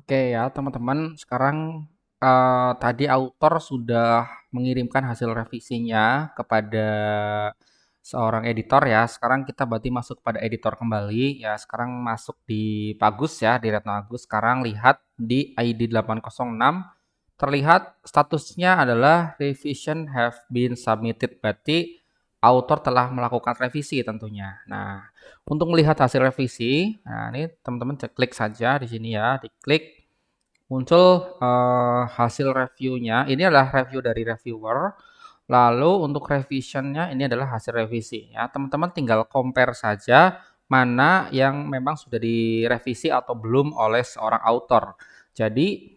Oke ya teman-teman, sekarang tadi autor sudah mengirimkan hasil revisinya kepada seorang editor ya. Sekarang kita berarti masuk pada editor kembali ya. Sekarang masuk di Bagus ya, di Retno Agus. Sekarang lihat di ID 806 terlihat statusnya adalah revision have been submitted. Berarti autor telah melakukan revisi tentunya. Nah, untuk melihat hasil revisi, nah ini teman-teman klik saja di sini ya, diklik muncul hasil reviewnya. Ini adalah review dari reviewer. Lalu untuk revisionnya ini adalah hasil revisi ya. Teman-teman tinggal compare saja mana yang memang sudah direvisi atau belum oleh seorang author. Jadi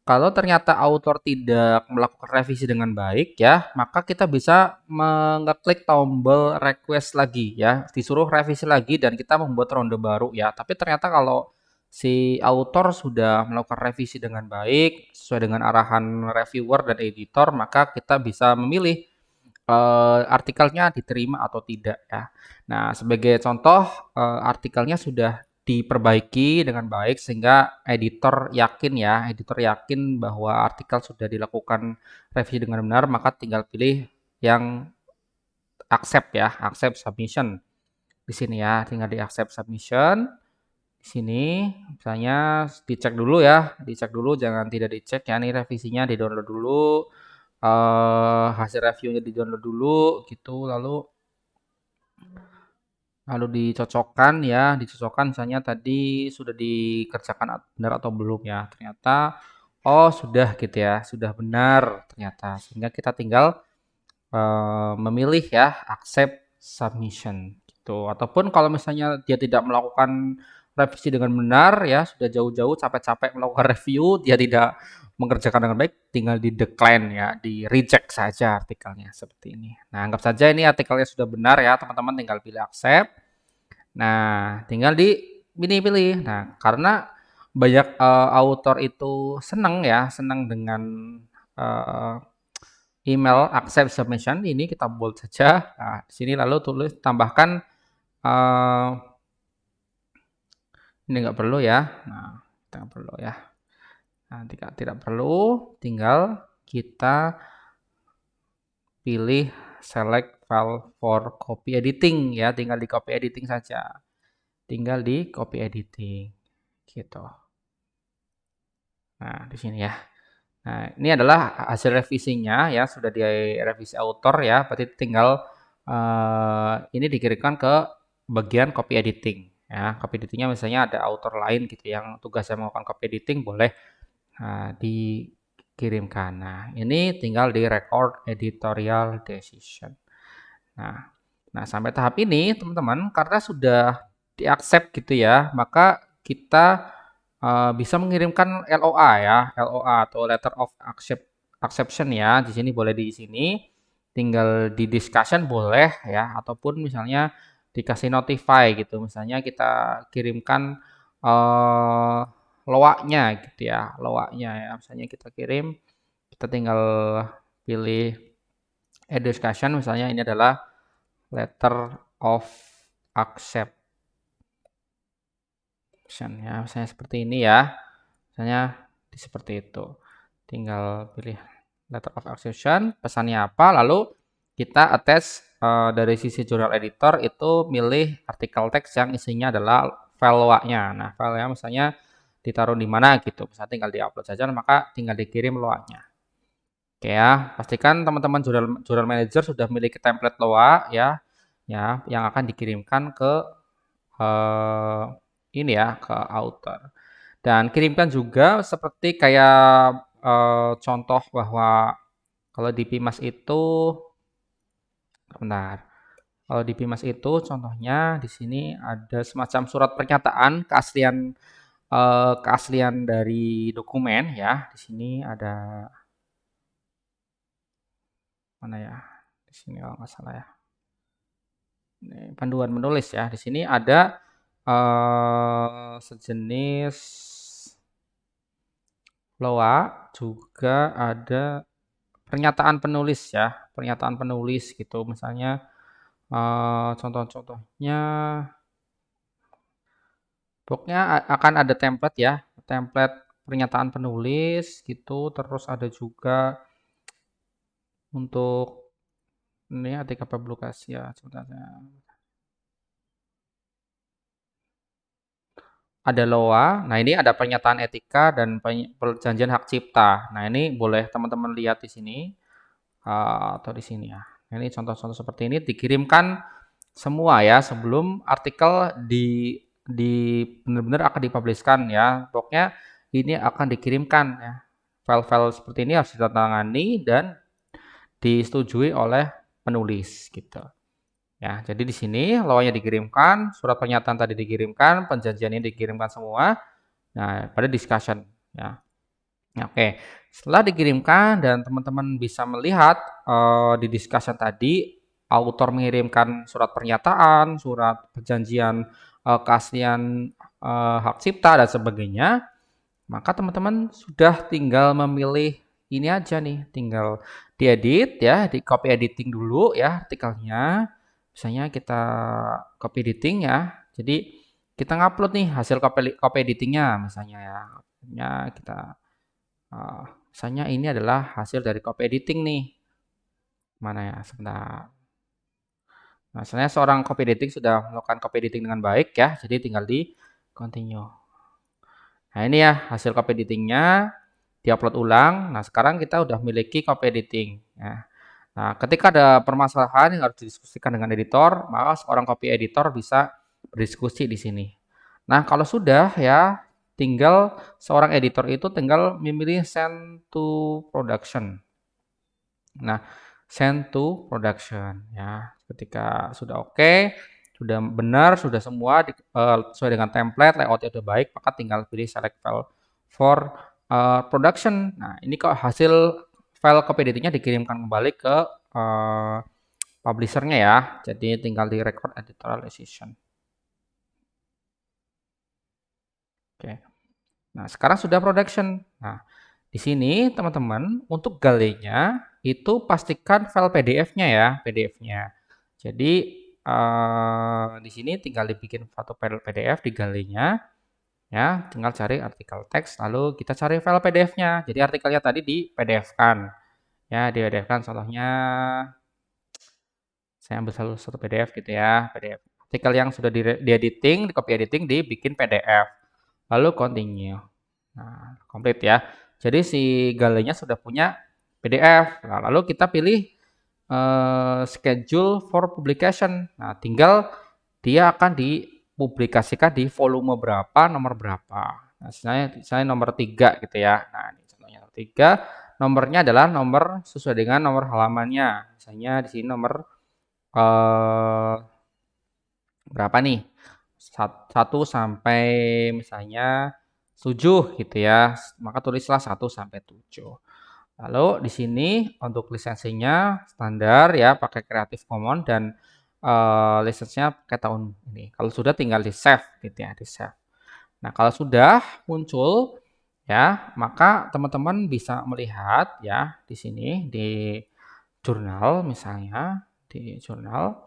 kalau ternyata author tidak melakukan revisi dengan baik ya, maka kita bisa mengeklik tombol request lagi ya, disuruh revisi lagi dan kita membuat ronde baru ya. Tapi ternyata kalau si author sudah melakukan revisi dengan baik sesuai dengan arahan reviewer dan editor, maka kita bisa memilih artikelnya diterima atau tidak ya. Nah, sebagai contoh artikelnya sudah diperbaiki dengan baik sehingga editor yakin bahwa artikel sudah dilakukan revisi dengan benar, maka tinggal pilih yang accept ya, accept submission. Di sini ya, tinggal di accept submission. Di sini misalnya dicek dulu ya, dicek dulu jangan tidak dicek ya, ini revisinya di-download dulu. Hasil reviewnya di-download dulu gitu, lalu dicocokkan ya, dicocokkan misalnya tadi sudah dikerjakan benar atau belum ya. Ternyata oh sudah gitu ya, sudah benar ternyata. Sehingga kita tinggal memilih ya accept submission gitu. Ataupun kalau misalnya dia tidak melakukan revisi dengan benar ya, sudah jauh-jauh capek-capek melakukan review, dia tidak mengerjakan dengan baik, tinggal di decline ya, di reject saja artikelnya seperti ini. Nah, anggap saja ini artikelnya sudah benar ya, teman-teman tinggal pilih accept. Nah, tinggal pilih. Nah, karena banyak author itu senang ya, senang dengan uh, email accept submission ini kita bold saja. Nah, di sini lalu tulis tambahkan uh, ini nggak perlu ya. Nah, kita nggak perlu ya. Nah, tidak perlu, tinggal kita pilih select file for copy editing ya, tinggal di copy editing saja. Tinggal di copy editing gitu. Nah, di sini ya. Nah, ini adalah hasil revisinya ya, sudah direvisi author ya, berarti tinggal ini dikirimkan ke bagian copy editing ya. Copy editingnya misalnya ada author lain gitu yang tugasnya melakukan copy editing boleh dikirimkan. Nah, ini tinggal di record editorial decision. Nah, nah sampai tahap ini teman-teman karena sudah di-accept gitu ya, maka kita bisa mengirimkan LOA ya, LOA atau letter of acceptance ya. Di sini boleh di sini, tinggal di discussion boleh ya, ataupun misalnya dikasih notify gitu. Misalnya kita kirimkan loa-nya gitu ya, loa-nya ya. Misalnya kita kirim, kita tinggal pilih add discussion. Misalnya ini adalah letter of acceptance ya, misalnya seperti ini ya. Misalnya seperti itu. Tinggal pilih letter of acceptance, pesannya apa, lalu kita attach dari sisi jurnal editor itu milih artikel teks yang isinya adalah file loa-nya. Nah, file-nya misalnya ditaruh di mana gitu. Misalnya tinggal di-upload saja, maka tinggal dikirim loa-nya. Oke ya, pastikan teman-teman jurnal manager sudah memiliki template loa ya, yang akan dikirimkan ke eh, ini ya, ke author. Dan kirimkan juga seperti kayak contoh bahwa kalau di Pimas itu, bentar. Kalau di Pimas itu contohnya di sini ada semacam surat pernyataan keaslian dari dokumen ya. Di sini ada mana ya? Di sini kalau nggak salah ya. Ini panduan menulis ya. Di sini ada sejenis loa, juga ada pernyataan penulis ya, pernyataan penulis gitu. Misalnya contoh-contohnya, pokoknya akan ada template ya, template pernyataan penulis gitu, terus ada juga untuk ini artikel publikasi ya sebenarnya. Ada LOA. Nah, ini ada pernyataan etika dan perjanjian hak cipta. Nah, ini boleh teman-teman lihat di sini atau di sini ya. Nah, ini contoh-contoh seperti ini dikirimkan semua ya sebelum artikel di benar-benar akan dipubliskan ya. Pokoknya ini akan dikirimkan ya. File-file seperti ini harus ditandatangani dan disetujui oleh penulis gitu. Ya, jadi di sini lawannya dikirimkan, surat pernyataan tadi dikirimkan, perjanjian ini dikirimkan semua. Nah, pada discussion ya. Nah, oke. Setelah dikirimkan dan teman-teman bisa melihat di discussion tadi autor mengirimkan surat pernyataan, surat perjanjian keaslian hak cipta dan sebagainya, maka teman-teman sudah tinggal memilih ini aja nih, tinggal diedit ya, di copy editing dulu ya artikelnya. Misalnya kita copy editing ya. Jadi kita ngupload nih hasil copy editingnya misalnya ya. Misalnya kita misalnya ini adalah hasil dari copy editing nih. Mana ya? Sebentar. Nah, misalnya seorang copy editing sudah melakukan copy editing dengan baik ya. Jadi tinggal di continue. Nah, ini ya hasil copy editingnya diupload ulang. Nah, sekarang kita udah memiliki copy editing ya. Nah, ketika ada permasalahan yang harus didiskusikan dengan editor, maka seorang copy editor bisa berdiskusi di sini. Nah, kalau sudah ya, tinggal seorang editor itu tinggal memilih send to production. Nah, send to production ya. Ketika sudah oke, sudah benar, sudah semua sesuai dengan template, layoutnya sudah baik, maka tinggal pilih select file for production. Nah, ini kok hasil file copy editingnya dikirimkan kembali ke publishernya ya. Jadi tinggal di record editorial decision. Oke. Nah, sekarang sudah production. Nah, di sini teman-teman untuk galenya itu pastikan file PDF-nya ya, PDF-nya. Jadi di sini tinggal dibikin satu file PDF di galenya ya, tinggal cari artikel teks lalu kita cari file PDF-nya. Jadi artikelnya tadi di PDF-kan. Ya, di PDF-kan contohnya saya ambil satu PDF gitu ya, PDF. Artikel yang sudah di editing, di copy editing dibikin PDF. Lalu continue. Nah, komplit ya. Jadi si galenya sudah punya PDF. Nah, lalu kita pilih schedule for publication. Nah, tinggal dia akan dipublikasikan di volume berapa, nomor berapa. Nah, saya nomor 3 gitu ya. Nah, ini contohnya nomor 3. Nomornya adalah nomor sesuai dengan nomor halamannya. Misalnya di sini nomor berapa nih? 1 sampai misalnya 7 gitu ya. Maka tulislah 1 sampai 7. Lalu di sini untuk lisensinya standar ya pakai Creative Commons dan lisensinya pakai tahun ini. Kalau sudah tinggal di save gitu ya, di save. Nah, kalau sudah muncul ya, maka teman-teman bisa melihat ya di sini di jurnal misalnya, di jurnal.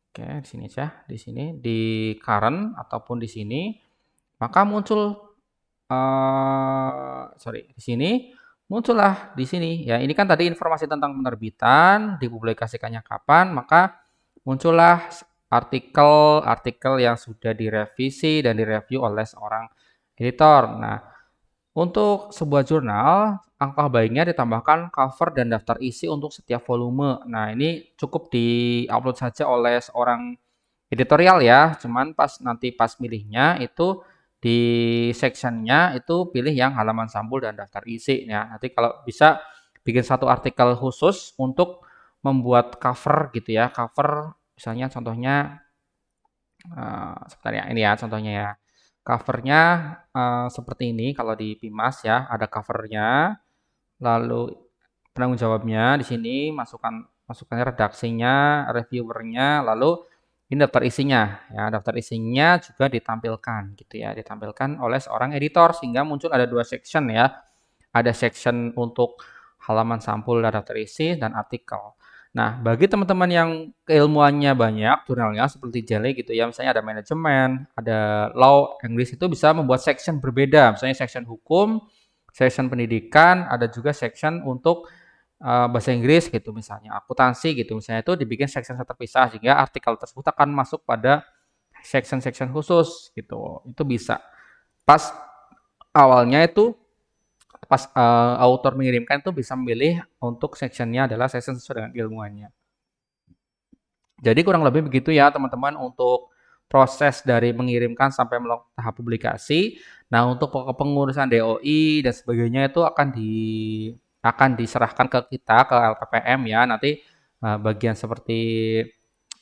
Oke, di sini aja, di sini di current ataupun di sini maka muncul di sini muncullah di sini ya. Ini kan tadi informasi tentang penerbitan, dipublikasikannya kapan, maka muncullah artikel-artikel yang sudah direvisi dan direview oleh seorang editor. Nah, untuk sebuah jurnal, angka baiknya ditambahkan cover dan daftar isi untuk setiap volume. Nah, ini cukup di-upload saja oleh seorang editorial ya, cuman pas milihnya itu di sectionnya itu pilih yang halaman sampul dan daftar isi ya. Nanti kalau bisa bikin satu artikel khusus untuk membuat cover gitu ya, cover misalnya contohnya sebentar ya, ini ya contohnya ya. Covernya seperti ini kalau di Pimas ya, ada covernya, lalu penanggung jawabnya di sini, masukannya redaksinya, reviewernya, lalu ini daftar isinya ya, daftar isinya juga ditampilkan gitu ya, ditampilkan oleh seorang editor sehingga muncul ada 2 section ya. Ada section untuk halaman sampul dan daftar isi dan artikel. Nah, bagi teman-teman yang keilmuannya banyak, jurnalnya seperti Jelly gitu ya, misalnya ada manajemen, ada law, English itu bisa membuat section berbeda, misalnya section hukum, section pendidikan, ada juga section untuk bahasa Inggris gitu misalnya, akuntansi gitu misalnya itu dibikin section terpisah sehingga artikel tersebut akan masuk pada section-section khusus gitu. Itu bisa. Pas awalnya itu pas author mengirimkan itu bisa memilih untuk sectionnya adalah section sesuai dengan ilmuannya. Jadi kurang lebih begitu ya teman-teman untuk proses dari mengirimkan sampai melakukan tahap publikasi. Nah, untuk pengurusan DOI dan sebagainya itu akan diserahkan ke kita ke LPPM ya. Nanti bagian seperti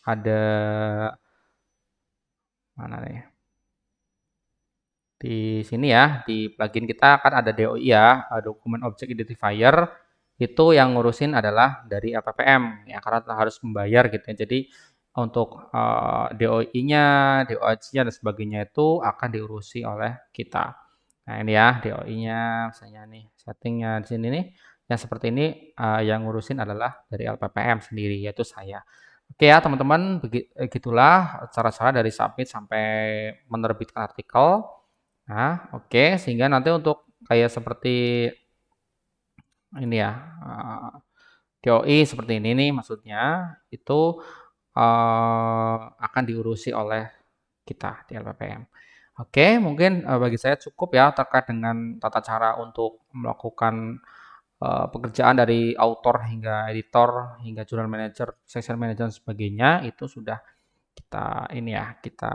ada mana nih? Di sini ya, di plugin kita kan ada DOI ya, Document Object Identifier. Itu yang ngurusin adalah dari LPPM ya, karena harus membayar gitu ya. Jadi untuk DOI-nya, DOAJ-nya dan sebagainya itu akan diurusi oleh kita. Nah, ini ya DOI-nya misalnya nih, settingnya di sini nih. Yang seperti ini yang ngurusin adalah dari LPPM sendiri yaitu saya. Oke ya teman-teman, begitulah cara-cara dari submit sampai menerbitkan artikel. Nah, oke, sehingga nanti untuk kayak seperti ini ya, DOI seperti ini nih maksudnya, itu akan diurusi oleh kita di LPPM. Oke, mungkin bagi saya cukup ya terkait dengan tata cara untuk melakukan pekerjaan dari author hingga editor, hingga jurnal manager, section manager dan sebagainya, itu sudah kita ini ya, kita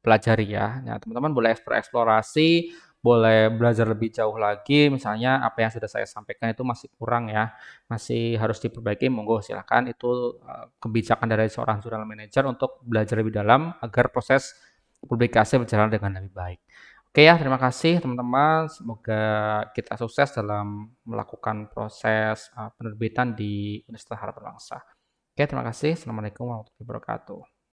pelajari ya. Nah, teman-teman boleh eksplorasi, boleh belajar lebih jauh lagi. Misalnya apa yang sudah saya sampaikan itu masih kurang ya, masih harus diperbaiki. Monggo silakan itu kebijakan dari seorang jurnal manager untuk belajar lebih dalam agar proses publikasi berjalan dengan lebih baik. Oke ya, terima kasih teman-teman. Semoga kita sukses dalam melakukan proses penerbitan di Universitas Harapan Bangsa. Oke, terima kasih. Assalamualaikum warahmatullahi wabarakatuh.